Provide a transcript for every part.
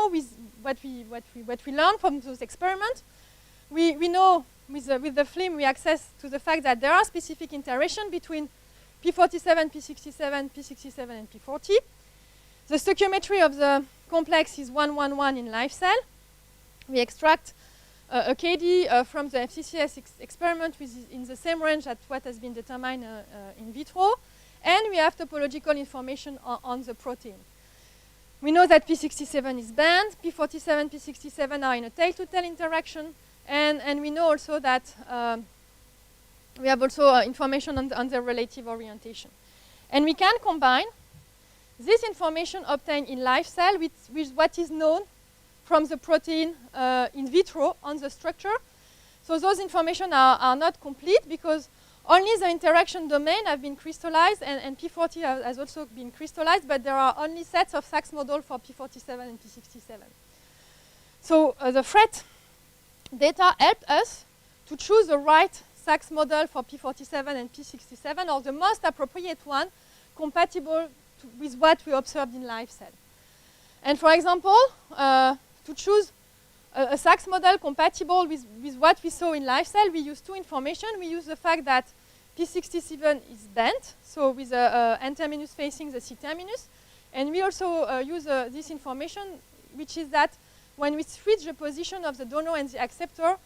know with what we learned from those experiments, we know with the film we access to the fact that there are specific interaction between P47, P67, P67, and P40. The stoichiometry of the complex is 111 in live cell. We extract a KD from the FCCS experiment in the same range as what has been determined in vitro, and we have topological information on the protein. We know that P67 is banned, P47, P67 are in a tail-to-tail interaction, and we know also that we have also information on the relative orientation. And we can combine this information obtained in live cell with what is known from the protein in vitro on the structure. So those information are not complete because only the interaction domain have been crystallized and P40 has also been crystallized, but there are only sets of Sachs model for P47 and P67. So the FRET data helped us to choose the right Sachs model for P47 and P67, or the most appropriate one compatible with what we observed in live cell. And for example, to choose a Sachs model compatible with what we saw in live cell, we use two information. We use the fact that P67 is bent, so with the N-terminus facing the C-terminus. And we also use this information, which is that when we switch the position of the donor and the acceptor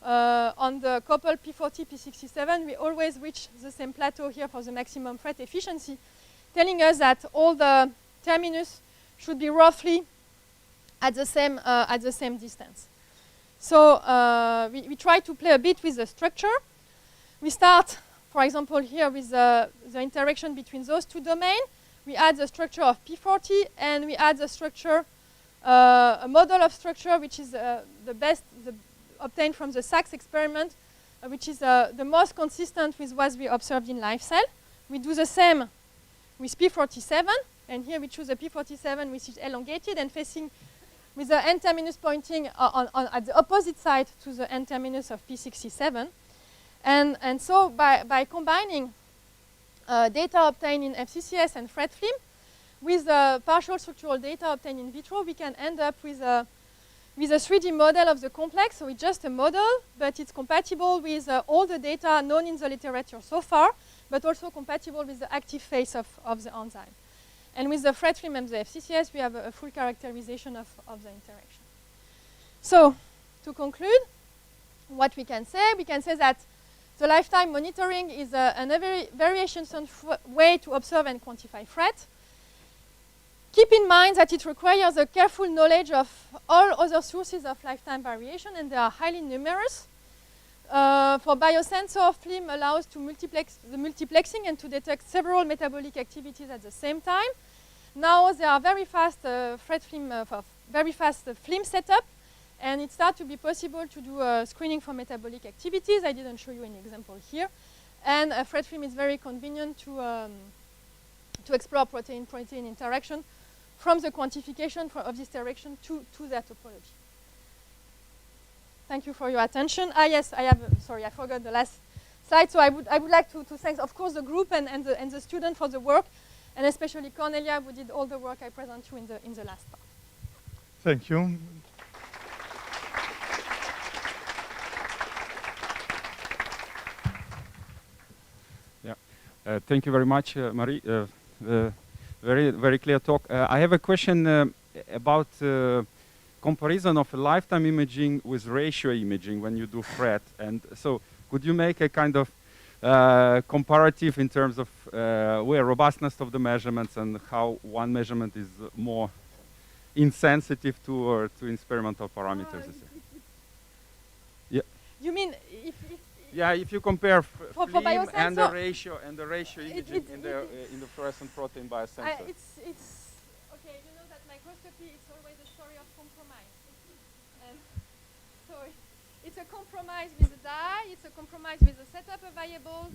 on the couple P40, P67, we always reach the same plateau here for the maximum FRET efficiency, telling us that all the terminus should be roughly at the same distance. So we try to play a bit with the structure. We start, for example, here with the interaction between those two domains. We add the structure of P40, and we add the structure, a model of structure which is the best obtained from the Sachs experiment, which is the most consistent with what we observed in live cell. We do the same with P47, and here we choose a P47 which is elongated and facing with the N-terminus pointing at the opposite side to the N-terminus of P67. And so by combining data obtained in FCCS and FRET film with the partial structural data obtained in vitro, we can end up with a 3D model of the complex. So it's just a model, but it's compatible with all the data known in the literature so far, but also compatible with the active phase of the enzyme. And with the FRET film and the FCCS, we have a full characterization of the interaction. So, to conclude, what we can say that the lifetime monitoring is a variation way to observe and quantify FRET. Keep in mind that it requires a careful knowledge of all other sources of lifetime variation, and they are highly numerous. For biosensor, film allows to multiplexing and to detect several metabolic activities at the same time. Now there are very fast film setup, and it starts to be possible to do screening for metabolic activities. I didn't show you any example here. And FRET film is very convenient to explore protein-protein interaction from the quantification of this direction to their topology. Thank you for your attention. Yes, sorry, I forgot the last slide. So I would like to thank, of course, the group and the student for the work, and especially Cornelia, who did all the work I present you in the last part. Thank you. Yeah, thank you very much, Marie. Very clear talk. I have a question about comparison of lifetime imaging with ratio imaging when you do FRET. And so could you make a kind of comparative in terms of robustness of the measurements and how one measurement is more insensitive to experimental parameters? Yeah. You mean if you compare for film and the ratio imaging in the fluorescent protein biosensor? It's okay. You know that microscopy is always a story of compromise, and so it's a compromise with the dye. It's a compromise with the setup available.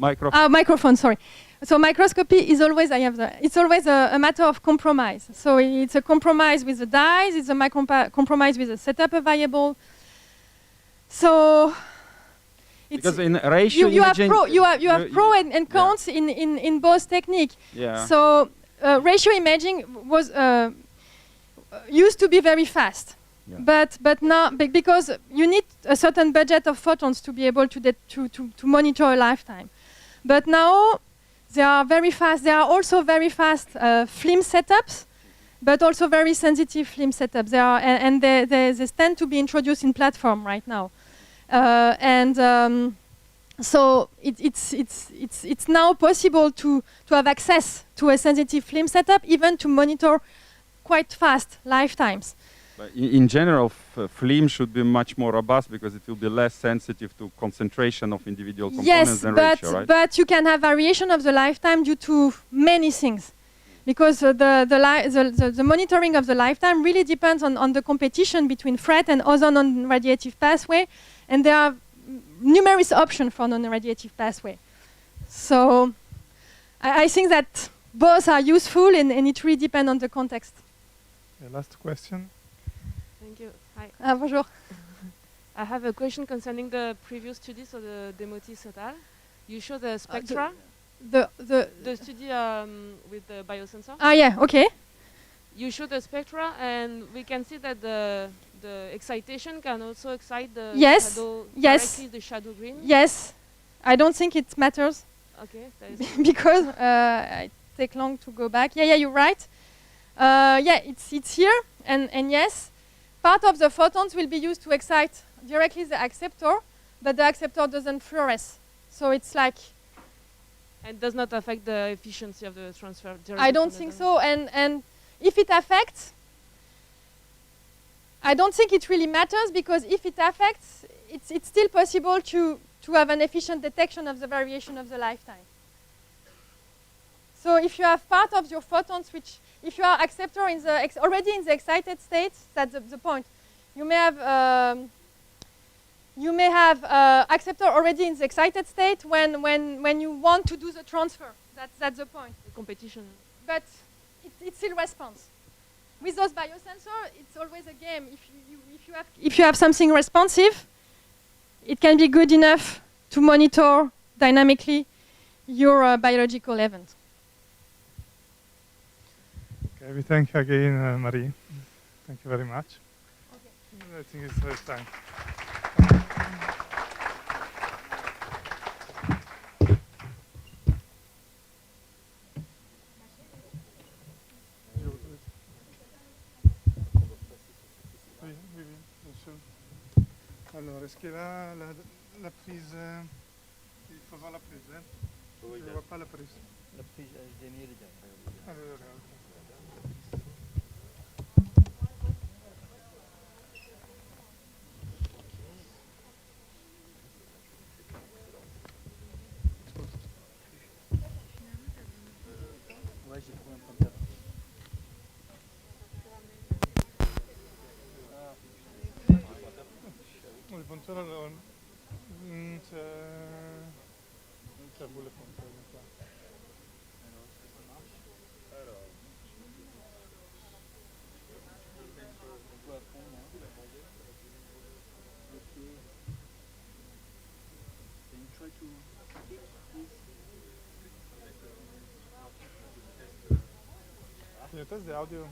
Microphone. Sorry. So microscopy is always it's always a matter of compromise. So it's a compromise with the dyes. It's a compromise with the setup available. So. Because in ratio imaging, you have pro and cons in both technique. Yeah. So ratio imaging was used to be very fast. Yeah. But now, because you need a certain budget of photons to be able to monitor a lifetime. But now they are very fast. There are also very fast film setups, but also very sensitive film setups. They are, and they tend to be introduced in platform right now. So it's now possible to have access to a sensitive film setup, even to monitor quite fast lifetimes. But in general, film should be much more robust because it will be less sensitive to concentration of individual components than ratio, right? But you can have variation of the lifetime due to many things. Because the monitoring of the lifetime really depends on the competition between FRET and other non-radiative pathway, and there are numerous options for non-radiative pathway. So I think that both are useful, and it really depends on the context. The last question. Thank you. Hi. Bonjour. I have a question concerning the previous studies of the Demotis et al. You show the spectra. The study with the biosensor. Ah, yeah, okay. You show the spectra, and we can see that the excitation can also excite the shadow, directly the shadow green. Yes. I don't think it matters. Okay. Because it takes long to go back. Yeah, you're right. Yeah, it's here, and yes, part of the photons will be used to excite directly the acceptor, but the acceptor doesn't fluoresce. So it's like... And does not affect the efficiency of the transfer. I don't think so, and if it affects, I don't think it really matters, because if it affects, it's still possible to have an efficient detection of the variation of the lifetime. So if you have part of your photons which, if you are acceptor in the already in the excited state, that's the point. You may have acceptor already in the excited state when you want to do the transfer. That's the point. The competition. But it still responds. With those biosensors, it's always a game. If you have something responsive, it can be good enough to monitor dynamically your biological event. Okay, we thank you again, Marie. Thank you very much. Okay. I think it's time. Alors, est-ce que là, la prise... il faut voir la prise, hein? Je ne vois pas la prise. La prise HDMI, ouais, j'ai trouvé un pointeur. Il pontero non c'è bullet pointero qua. Can you try to speak, please? Can you test the audio?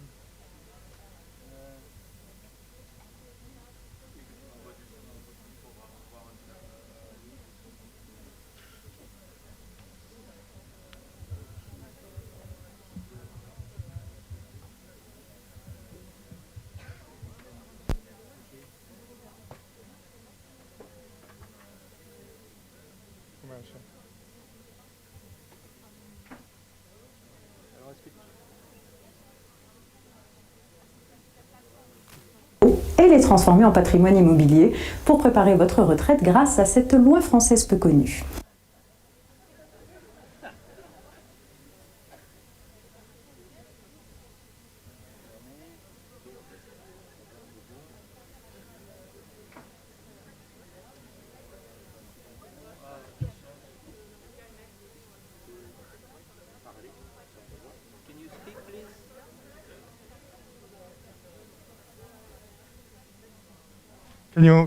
Et les transformer en patrimoine immobilier pour préparer votre retraite grâce à cette loi française peu connue.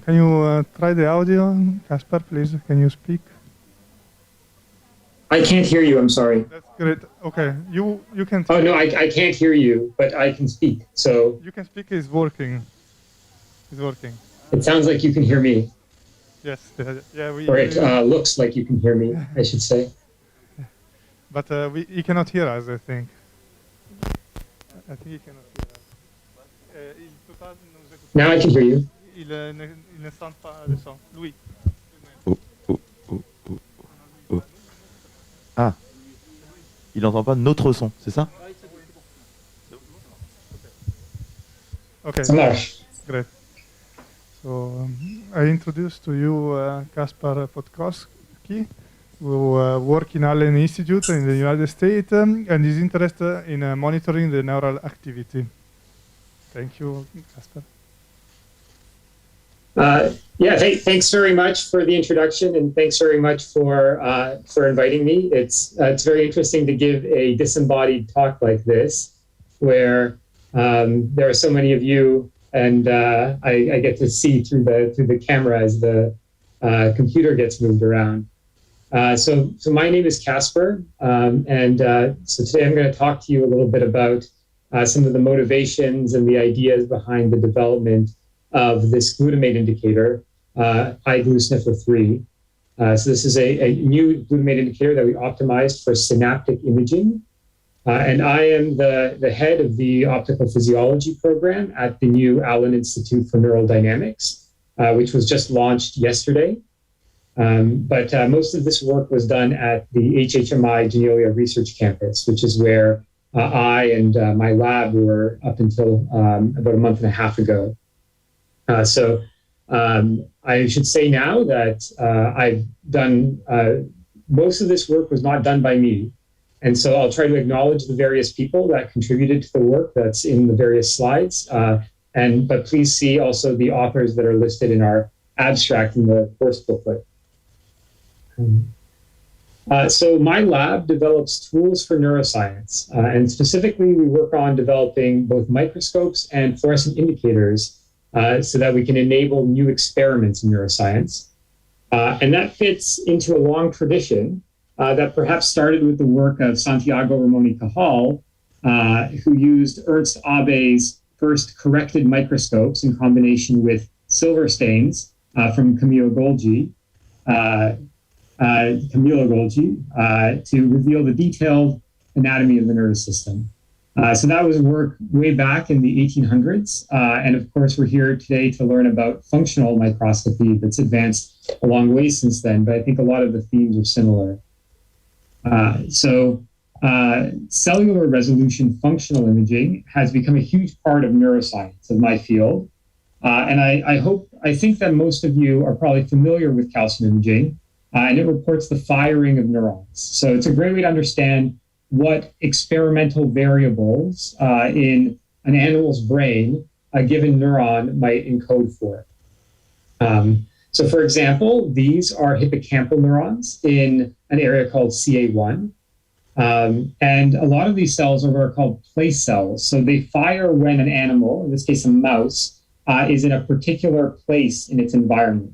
Can you try the audio, Casper, please? Can you speak? I can't hear you, I'm sorry. That's great. Okay, you can... Oh, no, I can't hear you, but I can speak, so... You can speak, it's working. It's working. It sounds like you can hear me. Yes, yeah, or it looks like you can hear me, I should say. But he cannot hear us, I think. I think he cannot hear us. Now I can hear you. Il ne sent pas le son. Lui. Ah, il n'entend pas notre son, c'est ça? Okay. Ça marche. Great. So I introduce to you Kaspar Podkowski, who works in Allen Institute in the United States and is interested in monitoring the neural activity. Thank you, Kaspar. Thanks very much for the introduction, and thanks very much for inviting me. It's very interesting to give a disembodied talk like this, where there are so many of you, and I get to see through the camera as the computer gets moved around. So my name is Kaspar, and so today I'm going to talk to you a little bit about some of the motivations and the ideas behind the development of this glutamate indicator, iGluSniffer3. So this is a new glutamate indicator that we optimized for synaptic imaging. And I am the head of the optical physiology program at the new Allen Institute for Neural Dynamics, which was just launched yesterday. But most of this work was done at the HHMI Janelia Research Campus, which is where I and my lab were up until about a month and a half ago. So I should say now that I've done, most of this work was not done by me. And so I'll try to acknowledge the various people that contributed to the work that's in the various slides. But please see also the authors that are listed in our abstract in the course booklet. So my lab develops tools for neuroscience. And specifically, we work on developing both microscopes and fluorescent indicators so that we can enable new experiments in neuroscience. And that fits into a long tradition that perhaps started with the work of Santiago Ramon y Cajal, who used Ernst Abbe's first corrected microscopes in combination with silver stains from Camillo Golgi, to reveal the detailed anatomy of the nervous system. So that was work way back in the 1800s. And of course, we're here today to learn about functional microscopy that's advanced a long way since then, but I think a lot of the themes are similar. Cellular resolution functional imaging has become a huge part of neuroscience, of my field. And I think that most of you are probably familiar with calcium imaging, and it reports the firing of neurons. So it's a great way to understand what experimental variables in an animal's brain a given neuron might encode for. So for example, these are hippocampal neurons in an area called CA1. And a lot of these cells are what are called place cells. So they fire when an animal, in this case a mouse, is in a particular place in its environment.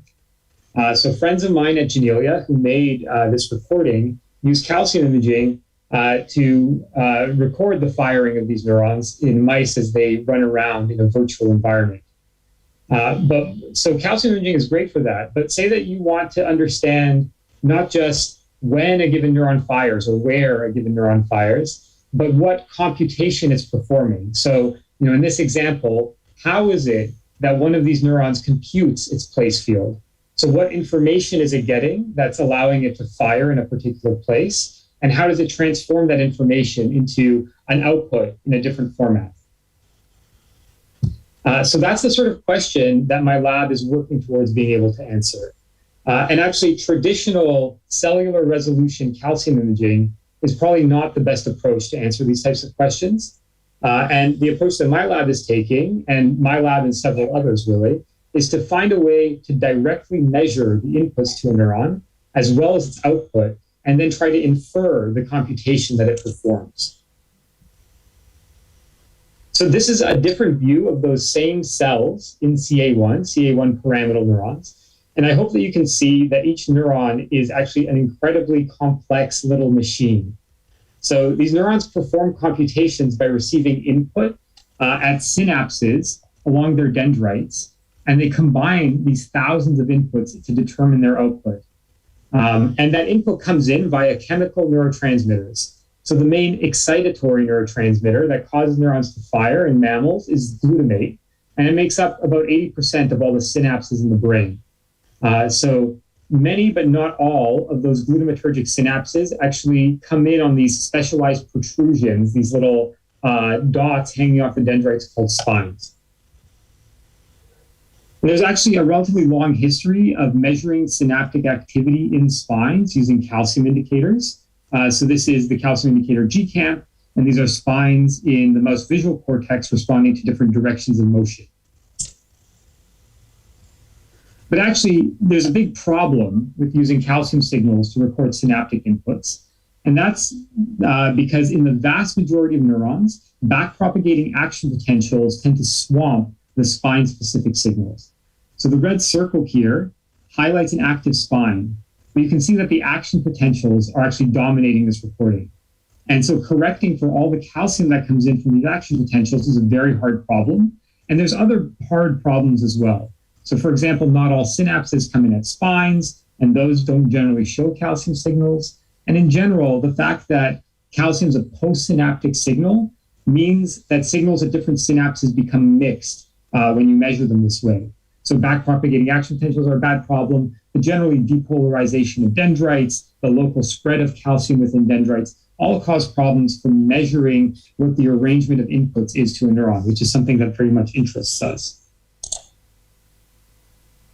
So friends of mine at Janelia who made this recording use calcium imaging to record the firing of these neurons in mice as they run around in a virtual environment. So calcium imaging is great for that. But say that you want to understand not just when a given neuron fires or where a given neuron fires, but what computation it's performing. So, in this example, how is it that one of these neurons computes its place field? So what information is it getting that's allowing it to fire in a particular place? And how does it transform that information into an output in a different format? So that's the sort of question that my lab is working towards being able to answer. And actually, traditional cellular resolution calcium imaging is probably not the best approach to answer these types of questions. And the approach that my lab is taking, and my lab and several others really, is to find a way to directly measure the inputs to a neuron as well as its output, and then try to infer the computation that it performs. So this is a different view of those same cells in CA1 pyramidal neurons. And I hope that you can see that each neuron is actually an incredibly complex little machine. So these neurons perform computations by receiving input at synapses along their dendrites, and they combine these thousands of inputs to determine their output. And that input comes in via chemical neurotransmitters. So the main excitatory neurotransmitter that causes neurons to fire in mammals is glutamate, and it makes up about 80% of all the synapses in the brain. So many, but not all, of those glutamatergic synapses actually come in on these specialized protrusions, these little dots hanging off the dendrites called spines. And there's actually a relatively long history of measuring synaptic activity in spines using calcium indicators. So this is the calcium indicator GCAMP, and these are spines in the mouse visual cortex responding to different directions of motion. But actually, there's a big problem with using calcium signals to record synaptic inputs. And that's because in the vast majority of neurons, backpropagating action potentials tend to swamp the spine-specific signals. So the red circle here highlights an active spine, but you can see that the action potentials are actually dominating this recording. And so correcting for all the calcium that comes in from these action potentials is a very hard problem. And there's other hard problems as well. So for example, not all synapses come in at spines, and those don't generally show calcium signals. And in general, the fact that calcium is a postsynaptic signal means that signals at different synapses become mixed when you measure them this way. So backpropagating action potentials are a bad problem, but generally depolarization of dendrites, the local spread of calcium within dendrites, all cause problems for measuring what the arrangement of inputs is to a neuron, which is something that very much interests us.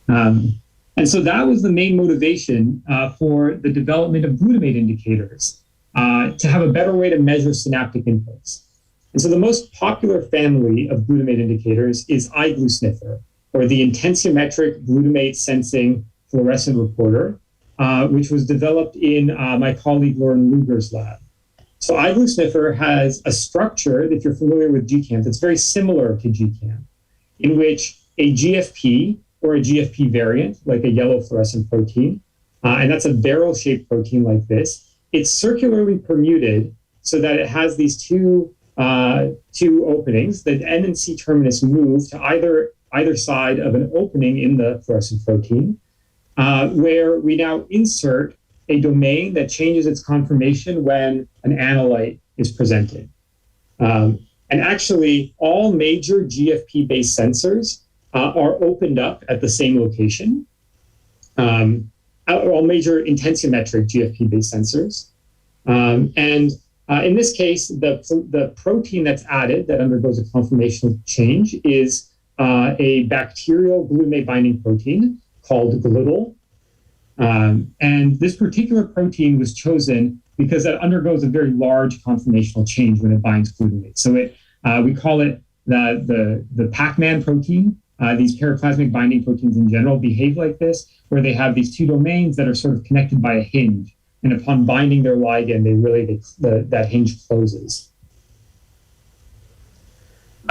And so that was the main motivation for the development of glutamate indicators, to have a better way to measure synaptic inputs. And so the most popular family of glutamate indicators is iGluSniffer, or the intensiometric glutamate sensing fluorescent recorder, which was developed in my colleague Lauren Luger's lab. So iGluSniffer has a structure, if you're familiar with GCAMP, that's very similar to GCAMP, in which a GFP or a GFP variant, like a yellow fluorescent protein, and that's a barrel-shaped protein like this, it's circularly permuted so that it has these two openings. The N and C terminus move to either side of an opening in the fluorescent protein, where we now insert a domain that changes its conformation when an analyte is presented. And actually, all major GFP-based sensors are opened up at the same location. All major intensiometric GFP-based sensors. In this case, the protein that's added that undergoes a conformational change is a bacterial glutamate binding protein called gluttal. And this particular protein was chosen because it undergoes a very large conformational change when it binds glutamate. So we call it the Pac-Man protein. These paraplasmic binding proteins in general behave like this, where they have these two domains that are sort of connected by a hinge. And upon binding their ligand, that hinge closes.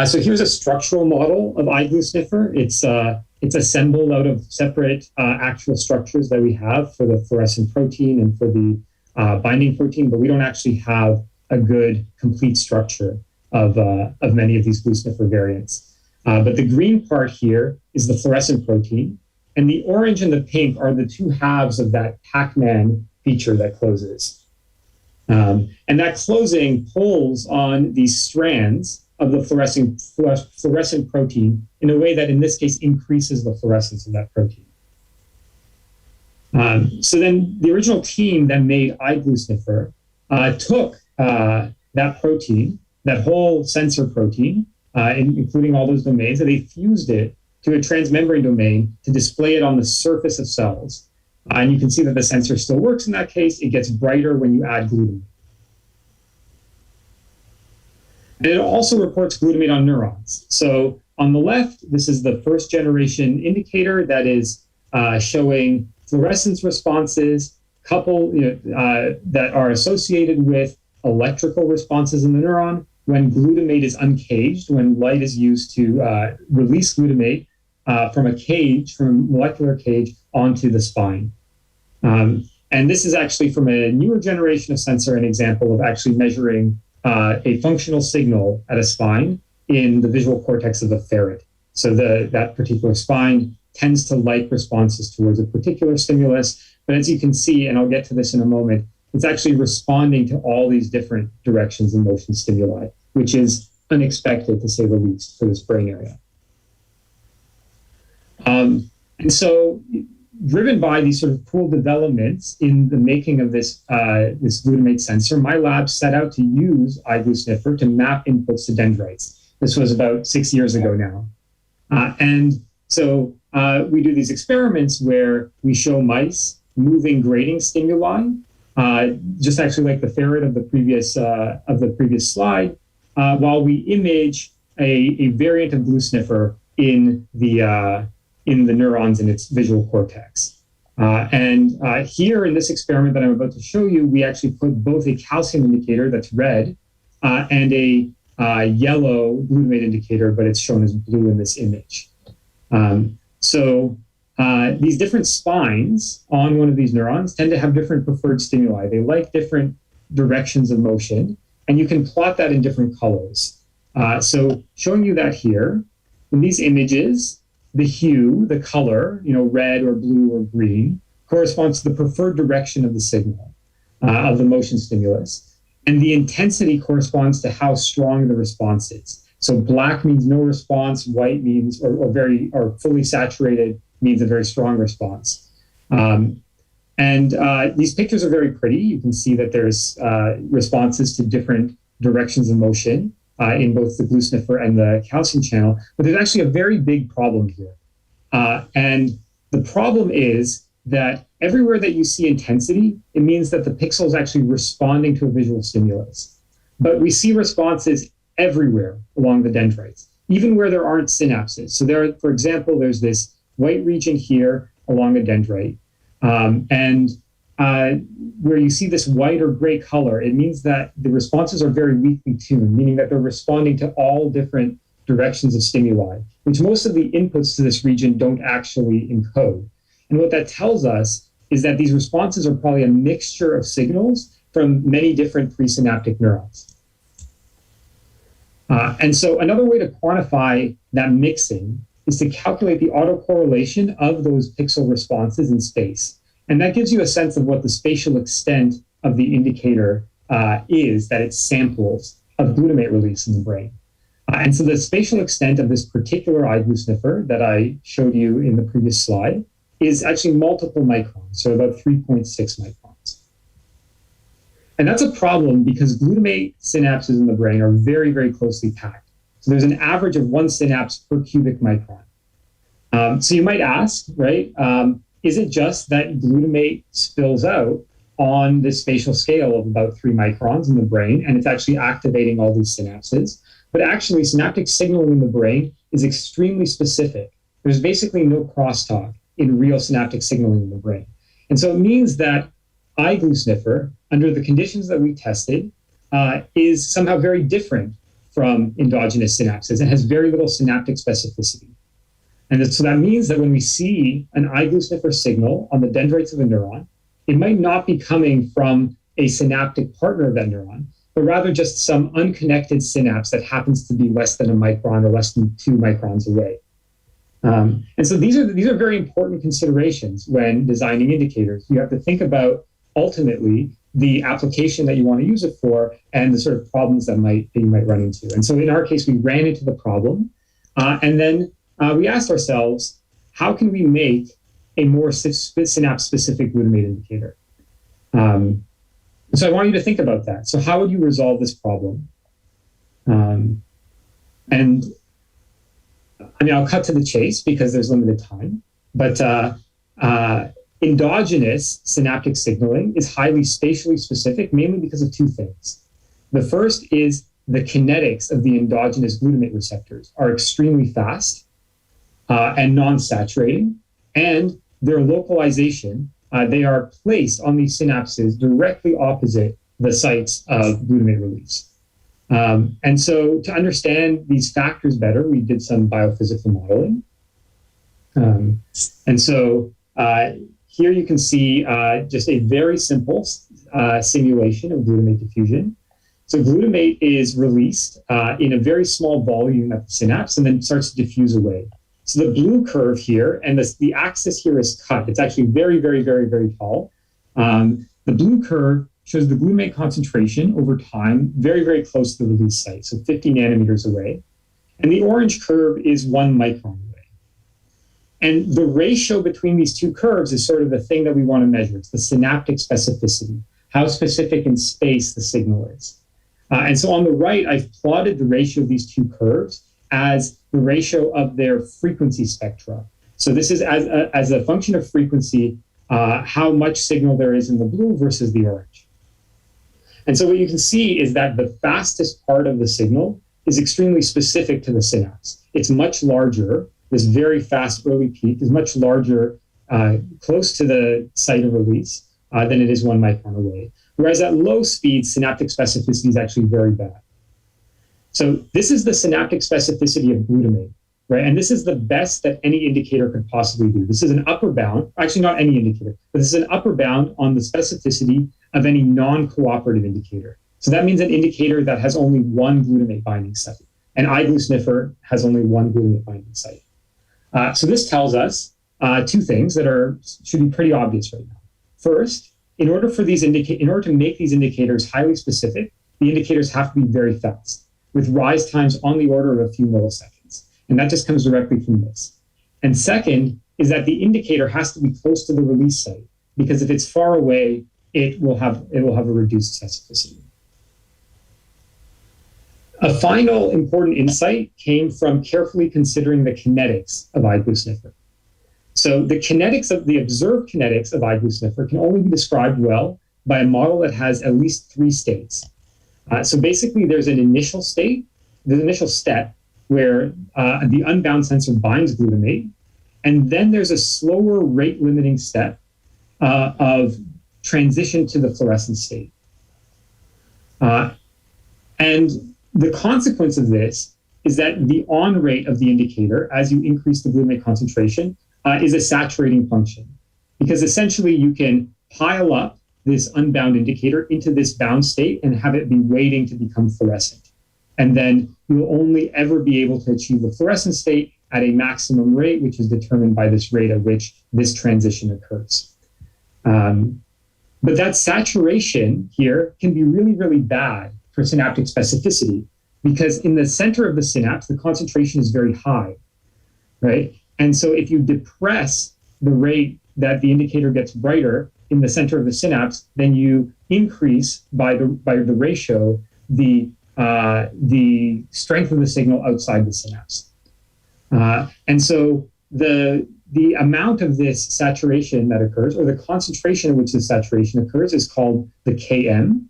So here's a structural model of iGluSniffer. It's assembled out of separate actual structures that we have for the fluorescent protein and for the binding protein, but we don't actually have a good complete structure of many of these GluSniffer variants. But the green part here is the fluorescent protein, and the orange and the pink are the two halves of that Pac-Man feature that closes. And that closing pulls on these strands of the fluorescent protein in a way that, in this case, increases the fluorescence of that protein. So then the original team that made iGluSniffer took that protein, that whole sensor protein, including all those domains, and they fused it to a transmembrane domain to display it on the surface of cells. And you can see that the sensor still works in that case. It gets brighter when you add glutamate. And it also reports glutamate on neurons. So on the left, this is the first generation indicator that is showing fluorescence responses that are associated with electrical responses in the neuron when glutamate is uncaged, when light is used to release glutamate, from a cage, from a molecular cage, onto the spine. And this is actually from a newer generation of sensor, an example of actually measuring a functional signal at a spine in the visual cortex of a ferret. So that particular spine tends to like responses towards a particular stimulus. But as you can see, and I'll get to this in a moment, it's actually responding to all these different directions and motion stimuli, which is unexpected, to say the least, for this brain area. And so, driven by these sort of cool developments in the making of this glutamate sensor, my lab set out to use iGlu sniffer to map inputs to dendrites. This was about 6 years ago now. And so we do these experiments where we show mice moving grating stimuli, just actually like the ferret of the previous slide, while we image a variant of glue sniffer in the neurons in its visual cortex. And here in this experiment that I'm about to show you, we actually put both a calcium indicator that's red and a yellow glutamate indicator, but it's shown as blue in this image. So these different spines on one of these neurons tend to have different preferred stimuli. They like different directions of motion, and you can plot that in different colors. So showing you that here, in these images, the hue, the color, red or blue or green, corresponds to the preferred direction of the signal, of the motion stimulus. And the intensity corresponds to how strong the response is. So black means no response, white means, or fully saturated means a very strong response. And these pictures are very pretty. You can see that there's responses to different directions of motion in both the glue sniffer and the calcium channel. But there's actually a very big problem here. And the problem is that everywhere that you see intensity, it means that the pixel is actually responding to a visual stimulus. But we see responses everywhere along the dendrites, even where there aren't synapses. So there, for example, there's this white region here along a dendrite. And where you see this white or gray color, it means that the responses are very weakly tuned, meaning that they're responding to all different directions of stimuli, which most of the inputs to this region don't actually encode. And what that tells us is that these responses are probably a mixture of signals from many different presynaptic neurons. And so another way to quantify that mixing is to calculate the autocorrelation of those pixel responses in space. And that gives you a sense of what the spatial extent of the indicator is that it samples of glutamate release in the brain. And so the spatial extent of this particular iGlu sniffer that I showed you in the previous slide is actually multiple microns, so about 3.6 microns. And that's a problem because glutamate synapses in the brain are very, very closely packed. So there's an average of 1 synapse per cubic micron. So you might ask, right, is it just that glutamate spills out on the spatial scale of about 3 microns in the brain, and it's actually activating all these synapses? But actually, synaptic signaling in the brain is extremely specific. There's basically no crosstalk in real synaptic signaling in the brain. And so it means that iGlu sniffer, under the conditions that we tested, is somehow very different from endogenous synapses and has very little synaptic specificity. And so that means that when we see an iGlu sniffer signal on the dendrites of a neuron, it might not be coming from a synaptic partner of that neuron, but rather just some unconnected synapse that happens to be less than a micron or less than 2 microns away. And so these are very important considerations when designing indicators. You have to think about ultimately the application that you want to use it for and the sort of problems that you might run into. And so in our case, we ran into the problem, and then we asked ourselves, how can we make a more synapse-specific glutamate indicator? So I want you to think about that. So how would you resolve this problem? And I mean, I'll cut to the chase because there's limited time, but endogenous synaptic signaling is highly spatially specific, mainly because of 2 things. The first is the kinetics of the endogenous glutamate receptors are extremely fast and non-saturating, and their localization, they are placed on these synapses directly opposite the sites of glutamate release. And so to understand these factors better, we did some biophysical modeling. And so here you can see just a very simple simulation of glutamate diffusion. So glutamate is released in a very small volume at the synapse and then starts to diffuse away. So the blue curve here, and the axis here is cut. It's actually very, very, very, very tall. The blue curve shows the glutamate concentration over time, very, very close to the release site, so 50 nanometers away. And the orange curve is 1 micron away. And the ratio between these two curves is sort of the thing that we want to measure. It's the synaptic specificity, how specific in space the signal is. And so on the right, I've plotted the ratio of these two curves as the ratio of their frequency spectra. So this is as a function of frequency, how much signal there is in the blue versus the orange. And so what you can see is that the fastest part of the signal is extremely specific to the synapse. It's much larger. This very fast early peak is much larger close to the site of release than it is 1 micron away. Whereas at low speed, synaptic specificity is actually very bad. So this is the synaptic specificity of glutamate, right? And this is the best that any indicator could possibly do. This is an upper bound, actually not any indicator, but this is an upper bound on the specificity of any non-cooperative indicator. So that means an indicator that has only one glutamate binding site. An igloo sniffer has only one glutamate binding site. So this tells us two things that should be pretty obvious right now. First, in order to make these indicators highly specific, the indicators have to be very fast, with rise times on the order of a few milliseconds. And that just comes directly from this. And second is that the indicator has to be close to the release site, because if it's far away, it will have a reduced specificity. A final important insight came from carefully considering the kinetics of igloo sniffer. So the observed kinetics of igloo sniffer can only be described well by a model that has at least 3 states. So basically there's an initial state, the initial step where the unbound sensor binds glutamate, and then there's a slower rate limiting step of transition to the fluorescent state. And the consequence of this is that the on rate of the indicator, as you increase the glutamate concentration, is a saturating function. Because essentially you can pile up this unbound indicator into this bound state and have it be waiting to become fluorescent. And then you'll only ever be able to achieve the fluorescent state at a maximum rate, which is determined by this rate at which this transition occurs. But that saturation here can be really, really bad for synaptic specificity, because in the center of the synapse, the concentration is very high, right? And so if you depress the rate that the indicator gets brighter in the center of the synapse, then you increase by the ratio the strength of the signal outside the synapse. And so the amount of this saturation that occurs, or the concentration in which this saturation occurs, is called the Km.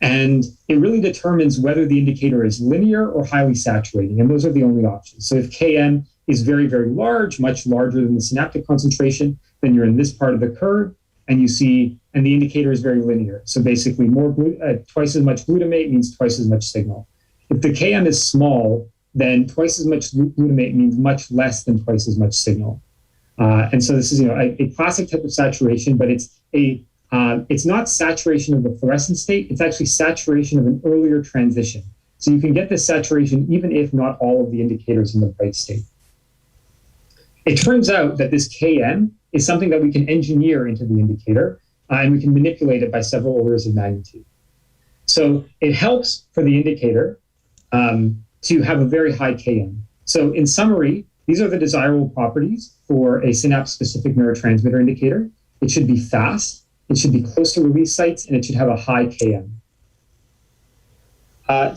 And it really determines whether the indicator is linear or highly saturating. And those are the only options. So if Km is very, very large, much larger than the synaptic concentration, then you're in this part of the curve, and the indicator is very linear. So basically twice as much glutamate means twice as much signal. If the Km is small, then twice as much glutamate means much less than twice as much signal. And so this is a classic type of saturation, but it's not saturation of the fluorescent state, it's actually saturation of an earlier transition. So you can get this saturation even if not all of the indicators in the bright state. It turns out that this Km is something that we can engineer into the indicator, and we can manipulate it by several orders of magnitude. So it helps for the indicator to have a very high Km. So in summary, these are the desirable properties for a synapse-specific neurotransmitter indicator. It should be fast, it should be close to release sites, and it should have a high Km.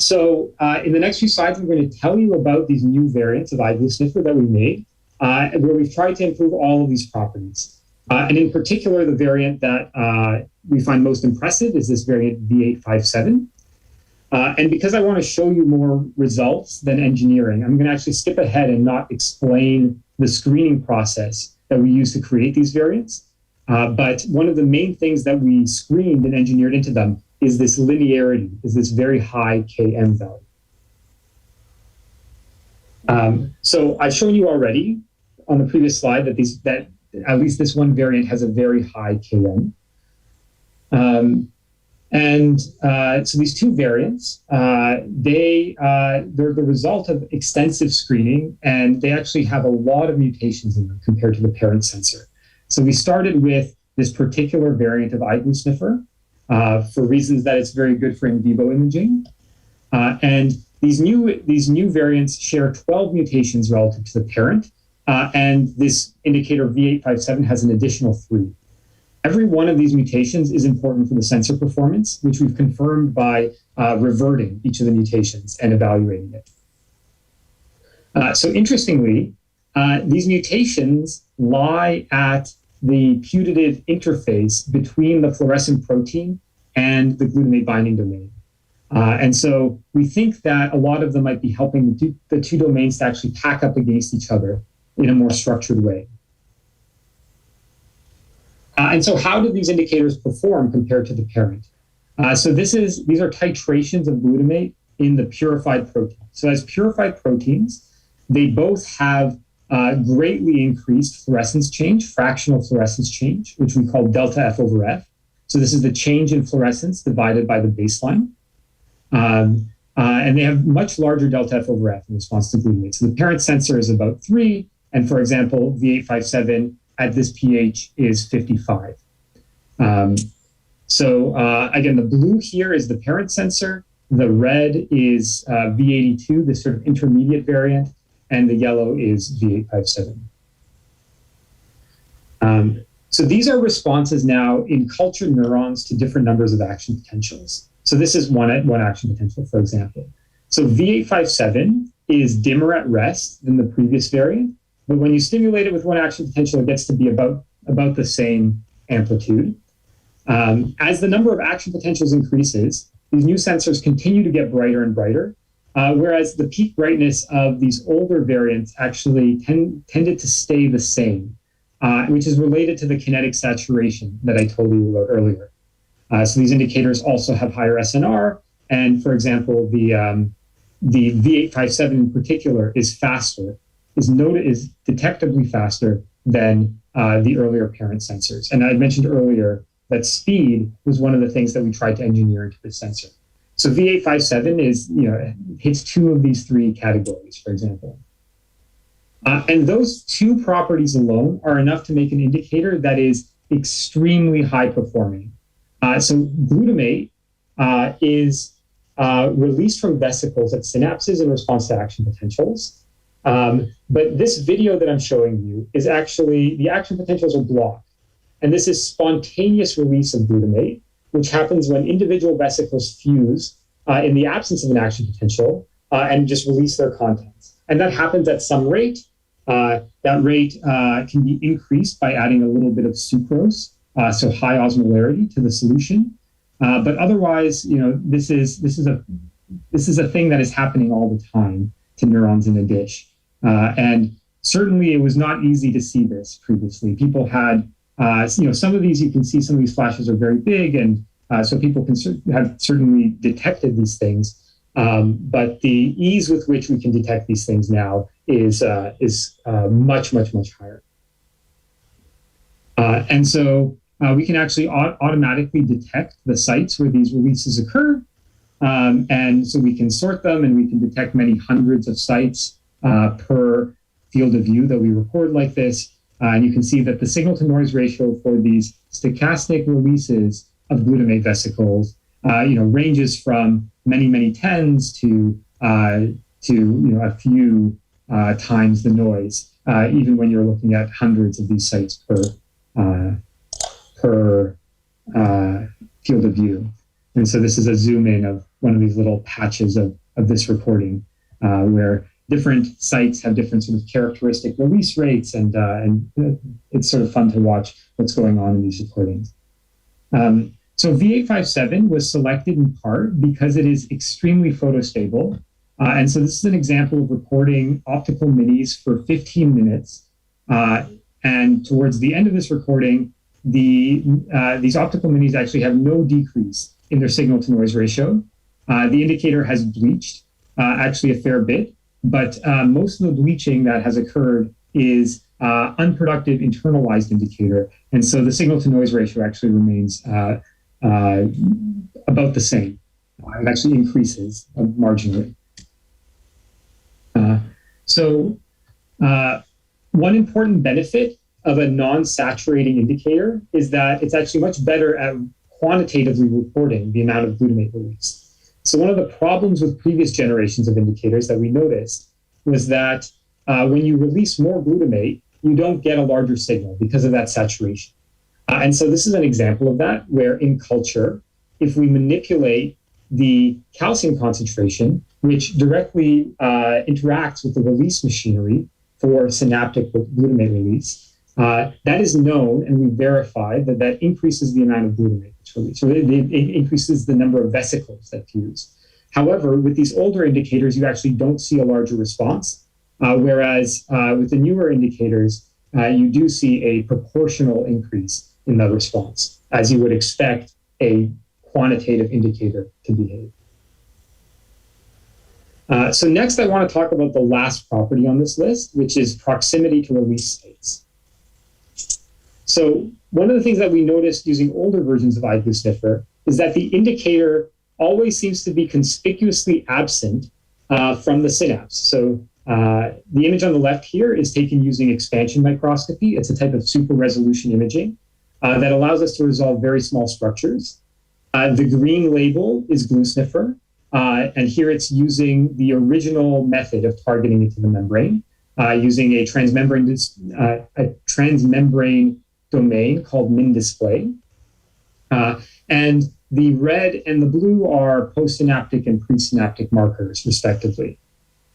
So in the next few slides, I'm going to tell you about these new variants of igloo sniffer that we made, where we've tried to improve all of these properties. And in particular, the variant that we find most impressive is this variant V857. And because I want to show you more results than engineering, I'm going to actually skip ahead and not explain the screening process that we use to create these variants. But one of the main things that we screened and engineered into them is this linearity, is this very high Km value. So I've shown you already on the previous slide that at least this one variant has a very high KM. So these two variants, they're the result of extensive screening, and they actually have a lot of mutations in them compared to the parent sensor. So we started with this particular variant of igloo sniffer for reasons that it's very good for in vivo imaging. And these new variants share 12 mutations relative to the parent, and this indicator V857 has an additional 3. Every one of these mutations is important for the sensor performance, which we've confirmed by reverting each of the mutations and evaluating it. So interestingly, these mutations lie at the putative interface between the fluorescent protein and the glutamate binding domain. And so we think that a lot of them might be helping the two domains to actually pack up against each other in a more structured way. And so how do these indicators perform compared to the parent? So these are titrations of glutamate in the purified protein. So as purified proteins, they both have greatly increased fluorescence change, fractional fluorescence change, which we call delta F over F. So this is the change in fluorescence divided by the baseline. And they have much larger delta F over F in response to glutamate. So the parent sensor is about 3, and for example, V857 at this pH is 55. Again, the blue here is the parent sensor, the red is V82, this sort of intermediate variant, and the yellow is V857. So these are responses now in cultured neurons to different numbers of action potentials. So this is one action potential, for example. So V857 is dimmer at rest than the previous variant, but when you stimulate it with one action potential, it gets to be about the same amplitude. As the number of action potentials increases, these new sensors continue to get brighter and brighter, whereas the peak brightness of these older variants actually tended to stay the same, which is related to the kinetic saturation that I told you about earlier. So these indicators also have higher SNR, and for example, the V857 in particular is faster, is detectably faster than the earlier parent sensors. And I mentioned earlier that speed was one of the things that we tried to engineer into the sensor. So V857 hits 2 of these 3 categories, for example. And those 2 properties alone are enough to make an indicator that is extremely high performing. So glutamate is released from vesicles at synapses in response to action potentials. But this video that I'm showing you is actually, the action potentials are blocked. And this is spontaneous release of glutamate, which happens when individual vesicles fuse in the absence of an action potential and just release their contents. And that happens at some rate. That rate can be increased by adding a little bit of sucrose, so high osmolarity to the solution. But otherwise, this is a thing that is happening all the time to neurons in a dish. And certainly it was not easy to see this previously. People had, some of these, you can see some of these flashes are very big, and so people have certainly detected these things. But the ease with which we can detect these things now is much, much, much higher. And so we can actually automatically detect the sites where these releases occur. And so we can sort them, and we can detect many hundreds of sites per field of view that we record like this. And you can see that the signal to noise ratio for these stochastic releases of glutamate vesicles, ranges from many, many tens to a few times the noise, even when you're looking at hundreds of these sites per field of view. And so this is a zoom in of one of these little patches of this recording, where different sites have different sort of characteristic release rates, and it's sort of fun to watch what's going on in these recordings. So V857 was selected in part because it is extremely photostable. And so this is an example of recording optical minis for 15 minutes. And towards the end of this recording, these optical minis actually have no decrease in their signal to noise ratio. The indicator has bleached actually a fair bit, but most of the bleaching that has occurred is unproductive internalized indicator. And so the signal to noise ratio actually remains about the same. It actually increases marginally. One important benefit of a non-saturating indicator is that it's actually much better at quantitatively reporting the amount of glutamate released. So one of the problems with previous generations of indicators that we noticed was that when you release more glutamate, you don't get a larger signal because of that saturation. And so this is an example of that, where in culture, if we manipulate the calcium concentration, which directly interacts with the release machinery for synaptic glutamate release, that is known, and we verified that that increases the amount of glutamate that's released. So it increases the number of vesicles that fuse. However, with these older indicators, you actually don't see a larger response, whereas with the newer indicators, you do see a proportional increase in the response, as you would expect a quantitative indicator to behave. So next, I want to talk about the last property on this list, which is proximity to release states. So one of the things that we noticed using older versions of iGlu sniffer is that the indicator always seems to be conspicuously absent from the synapse. So the image on the left here is taken using expansion microscopy. It's a type of super resolution imaging that allows us to resolve very small structures. The green label is glue sniffer. And here it's using the original method of targeting it to the membrane, using a transmembrane domain called min display. And the red and the blue are postsynaptic and presynaptic markers, respectively.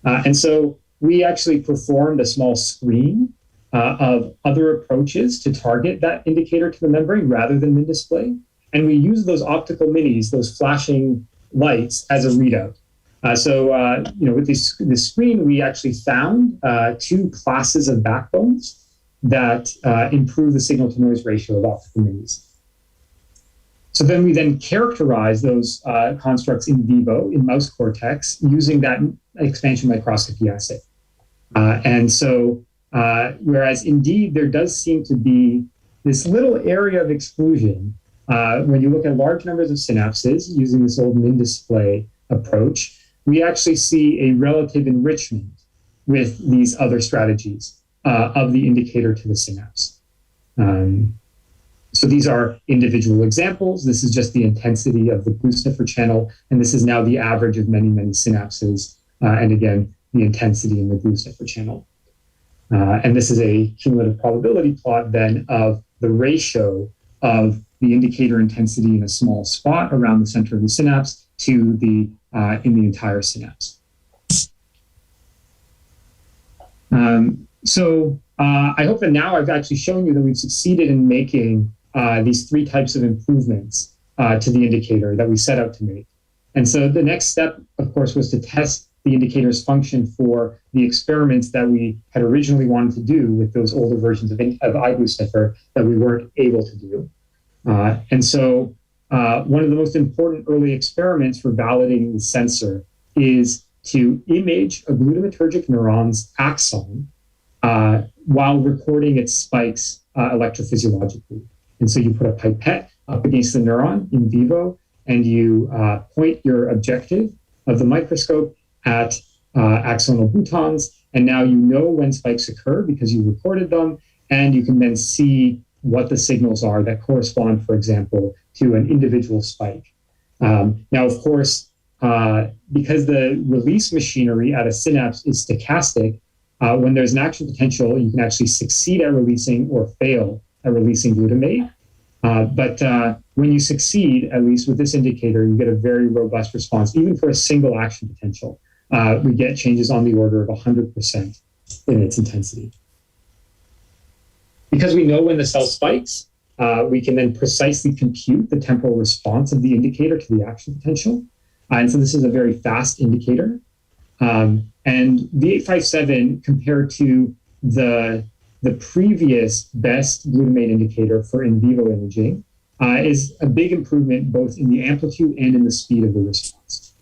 And so we actually performed a small screen of other approaches to target that indicator to the membrane rather than min display. And we used those optical minis, those flashing lights, as a readout. With this screen, we actually found two classes of backbones that improve the signal-to-noise ratio of optical minis. So then we characterize those constructs in vivo in mouse cortex using that expansion microscopy assay. Whereas indeed there does seem to be this little area of exclusion when you look at large numbers of synapses using this old min display approach, we actually see a relative enrichment with these other strategies of the indicator to the synapse. So these are individual examples. This is just the intensity of the glue sniffer channel, and this is now the average of many, many synapses, and again, the intensity in the glue sniffer channel. And this is a cumulative probability plot then of the ratio of the indicator intensity in a small spot around the center of the synapse to the in the entire synapse. I hope that now I've actually shown you that we've succeeded in making these three types of improvements to the indicator that we set out to make. And so the next step, of course, was to test the indicator's function for the experiments that we had originally wanted to do with those older versions of iGlu sniffer that we weren't able to do. One of the most important early experiments for validating the sensor is to image a glutamatergic neuron's axon while recording its spikes electrophysiologically. And so you put a pipette up against the neuron in vivo, and you point your objective of the microscope at axonal boutons, and now you know when spikes occur because you recorded them, and you can then see what the signals are that correspond, for example, to an individual spike. Now, of course, because the release machinery at a synapse is stochastic, when there's an action potential, you can actually succeed at releasing or fail at releasing glutamate. But when you succeed, at least with this indicator, you get a very robust response. Even for a single action potential, we get changes on the order of 100% in its intensity. Because we know when the cell spikes, we can then precisely compute the temporal response of the indicator to the action potential. And so this is a very fast indicator. And V857, compared to the previous best glutamate indicator for in vivo imaging, is a big improvement both in the amplitude and in the speed of the response.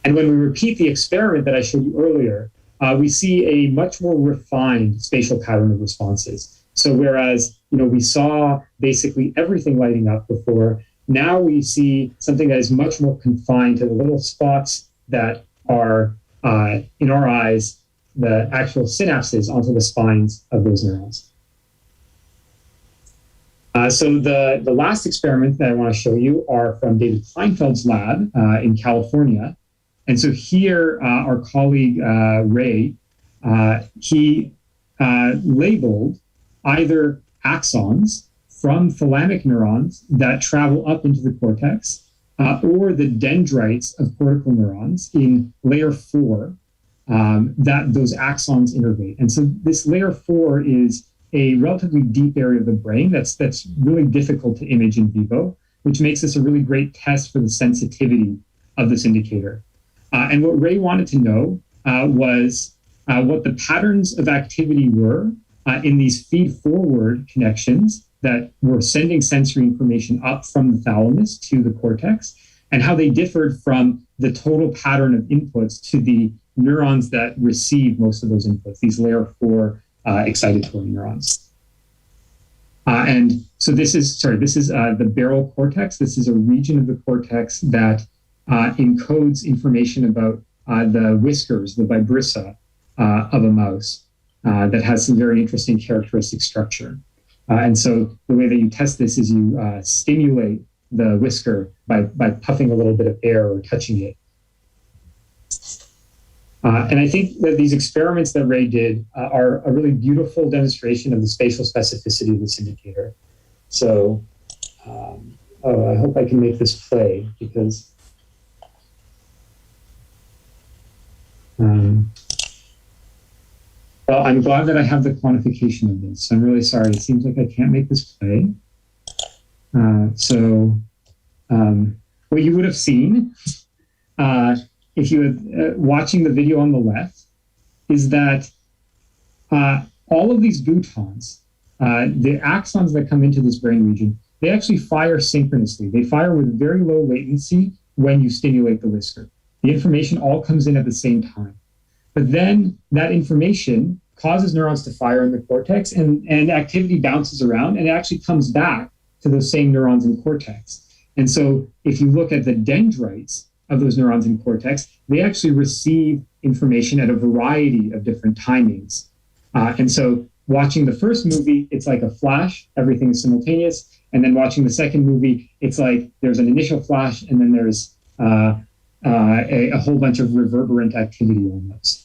And when we repeat the experiment that I showed you earlier, we see a much more refined spatial pattern of responses. So whereas, we saw basically everything lighting up before, now we see something that is much more confined to the little spots that are, in our eyes, the actual synapses onto the spines of those neurons. So the last experiment that I want to show you are from David Kleinfeld's lab in California. And so here, our colleague Ray, he labeled either axons from thalamic neurons that travel up into the cortex, or the dendrites of cortical neurons in layer 4 that those axons innervate. And so this layer 4 is a relatively deep area of the brain that's really difficult to image in vivo, which makes this a really great test for the sensitivity of this indicator. And what Ray wanted to know was what the patterns of activity were in these feed-forward connections that were sending sensory information up from the thalamus to the cortex, and how they differed from the total pattern of inputs to the neurons that receive most of those inputs, these layer 4 excitatory neurons. And so this is the barrel cortex. This is a region of the cortex that encodes information about the whiskers, the vibrissa of a mouse that has some very interesting characteristic structure. And so the way that you test this is you stimulate the whisker by puffing a little bit of air or touching it. And I think that these experiments that Ray did are a really beautiful demonstration of the spatial specificity of this indicator. So, I hope I can make this play, because well, I'm glad that I have the quantification of this. I'm really sorry. It seems like I can't make this play. What you would have seen if you were watching the video on the left is that all of these boutons, the axons that come into this brain region, they actually fire synchronously. They fire with very low latency when you stimulate the whisker. The information all comes in at the same time. But then that information causes neurons to fire in the cortex, and activity bounces around, and it actually comes back to those same neurons in cortex. And so if you look at the dendrites of those neurons in cortex, they actually receive information at a variety of different timings. And so watching the first movie, it's like a flash, everything is simultaneous. And then watching the second movie, it's like there's an initial flash, and then there's a whole bunch of reverberant activity almost.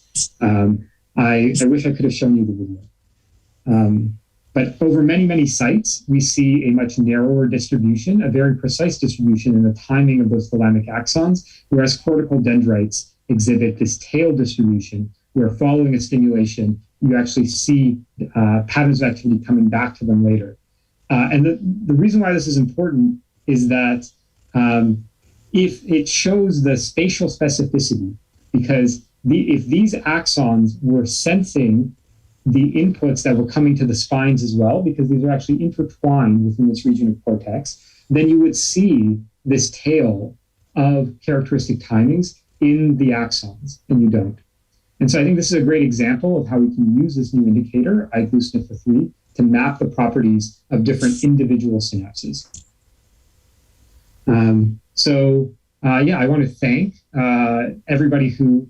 I wish I could have shown you the video. But over many, many sites, we see a much narrower distribution, a very precise distribution in the timing of those thalamic axons, whereas cortical dendrites exhibit this tail distribution, where following a stimulation, you actually see patterns of activity coming back to them later. And the reason why this is important is that if it shows the spatial specificity, because if these axons were sensing the inputs that were coming to the spines as well, because these are actually intertwined within this region of cortex, then you would see this tail of characteristic timings in the axons, and you don't. And so I think this is a great example of how we can use this new indicator, IGLU-SNFR3, to map the properties of different individual synapses. I want to thank everybody who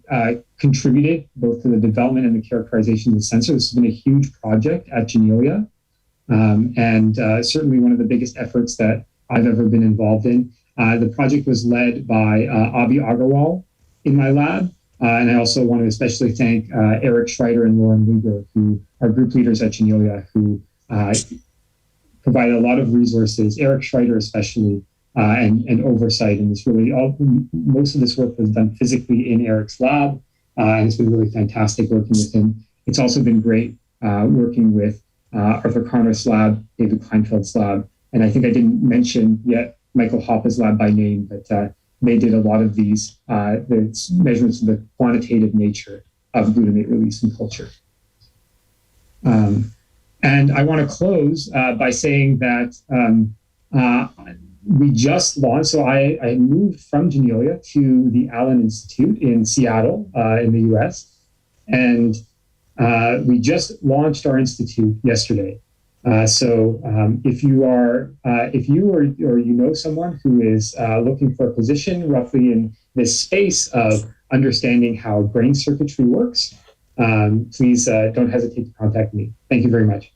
contributed both to the development and the characterization of the sensor. This has been a huge project at Janelia, and certainly one of the biggest efforts that I've ever been involved in. The project was led by Abhi Agarwal in my lab, and I also want to especially thank Eric Schreider and Lauren Luger, who are group leaders at Janelia, who provided a lot of resources, Eric Schreider especially, and oversight. And most of this work was done physically in Eric's lab, and it's been really fantastic working with him. It's also been great working with Arthur Carner's lab, David Kleinfeld's lab, and I think I didn't mention yet Michael Hoppe's lab by name, but they did a lot of these the measurements of the quantitative nature of glutamate release in culture. And I want to close by saying that we just launched, so I moved from Janelia to the Allen Institute in Seattle in the US. And we just launched our institute yesterday. So if you or you know someone who is looking for a position roughly in this space of understanding how brain circuitry works, please don't hesitate to contact me. Thank you very much.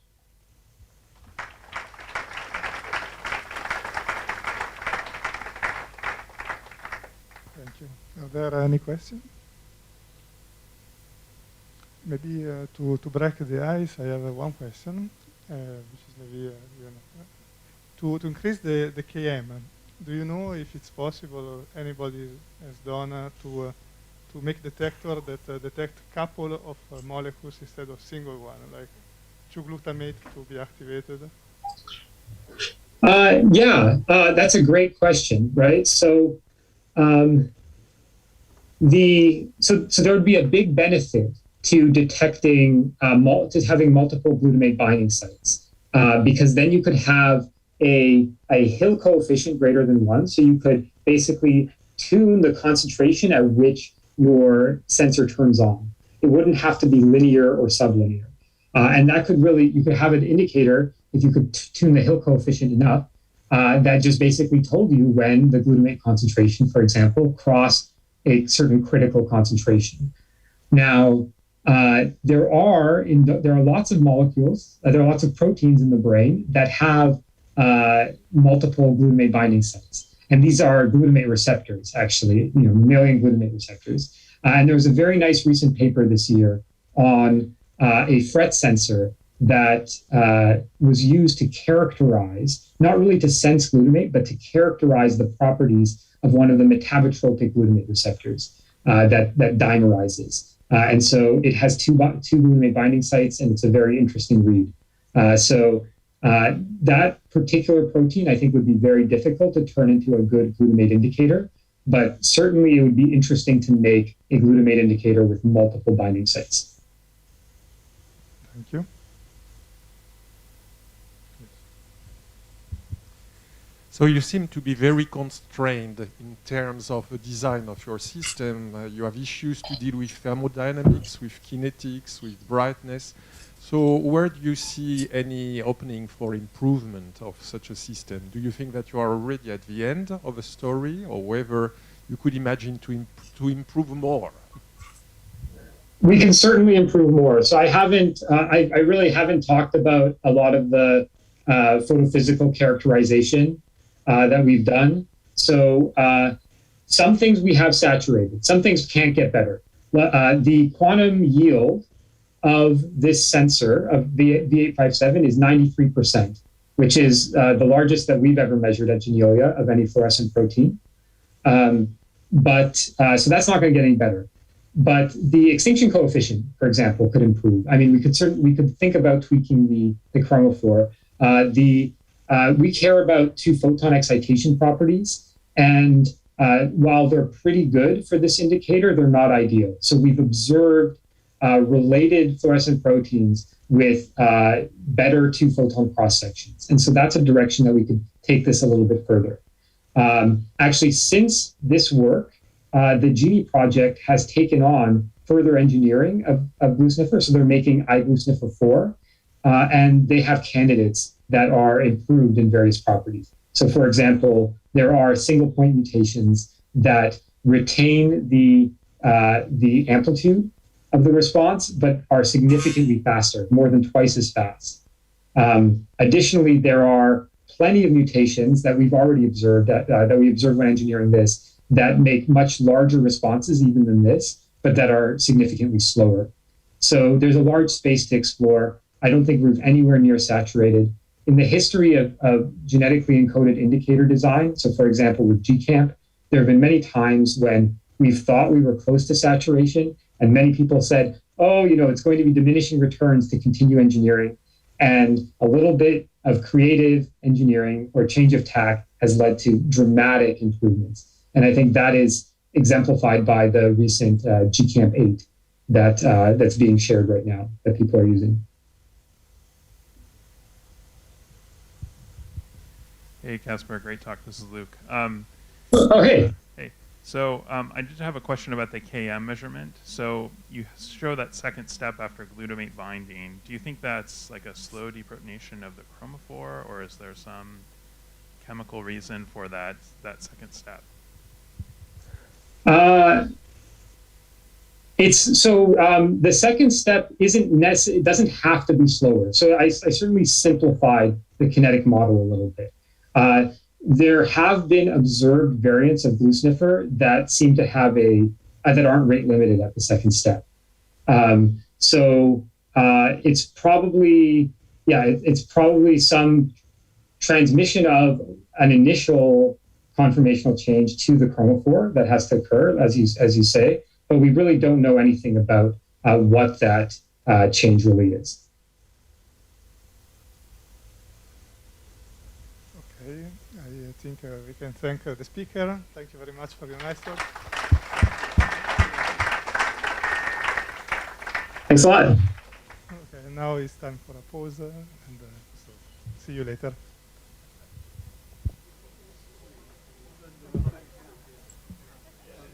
Thank you. Are there any questions? Maybe to break the ice, I have one question, which is maybe to increase the KM. Do you know if it's possible, or anybody has done to make detector that detect couple of molecules instead of single one, like 2-glutamate to be activated? That's a great question, right? So, so there would be a big benefit to detecting, to having multiple glutamate binding sites, because then you could have a Hill coefficient greater than 1, so you could basically tune the concentration at which your sensor turns on. It wouldn't have to be linear or sublinear. And that could really, you could have an indicator, if you could tune the Hill coefficient enough, that just basically told you when the glutamate concentration, for example, crossed a certain critical concentration. Now, there are lots of molecules, there are lots of proteins in the brain that have multiple glutamate binding sites. And these are glutamate receptors, actually, mammalian glutamate receptors. And there was a very nice recent paper this year on a FRET sensor that was used to characterize, not really to sense glutamate, but to characterize the properties of one of the metabotropic glutamate receptors that dimerizes. And so it has two glutamate binding sites, and it's a very interesting read. So that particular protein, I think, would be very difficult to turn into a good glutamate indicator, but certainly it would be interesting to make a glutamate indicator with multiple binding sites. Thank you. So you seem to be very constrained in terms of the design of your system. You have issues to deal with thermodynamics, with kinetics, with brightness. So where do you see any opening for improvement of such a system? Do you think that you are already at the end of a story, or whether you could imagine to improve more? We can certainly improve more. So I really haven't talked about a lot of the photophysical characterization that we've done. So some things we have saturated, some things can't get better. The quantum yield of this sensor, of the V857, is 93%, which is the largest that we've ever measured at Janelia of any fluorescent protein. So that's not going to get any better. But the extinction coefficient, for example, could improve. I mean, we could think about tweaking the chromophore. We care about 2-photon excitation properties, and while they're pretty good for this indicator, they're not ideal. So we've observed related fluorescent proteins with better 2-photon cross sections, and so that's a direction that we could take this a little bit further. Actually, since this work, the Genie project has taken on further engineering of BlueSniffer, so they're making iBlueSniffer 4, and they have candidates that are improved in various properties. So, for example, there are single point mutations that retain the amplitude of the response, but are significantly faster, more than twice as fast. Additionally, there are plenty of mutations that we've already observed, that we observed when engineering this, that make much larger responses even than this, but that are significantly slower. So there's a large space to explore. I don't think we're anywhere near saturated. In the history of genetically encoded indicator design, so for example with GCamp, there have been many times when we've thought we were close to saturation, and many people said, oh, it's going to be diminishing returns to continue engineering. And a little bit of creative engineering or change of tack has led to dramatic improvements. And I think that is exemplified by the recent GCamp 8 that's being shared right now, that people are using. Hey, Casper, great talk. This is Luke. Hey. Hey. So I did have a question about the KM measurement. So you show that second step after glutamate binding. Do you think that's like a slow deprotonation of the chromophore, or is there some chemical reason for that second step? The second step it doesn't have to be slower. So I certainly simplified the kinetic model a little bit. There have been observed variants of glucifer that seem to have that aren't rate limited at the second step. It's probably some transmission of an initial conformational change to the chromophore that has to occur, as you say, but we really don't know anything about what that change really is. Okay, I think we can thank the speaker. Thank you very much for your nice talk. Thanks a lot. Okay, now it's time for a pause, and so see you later.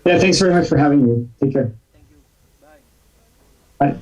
Yeah, thanks very much for having me. Take care. Thank you. Bye. Bye.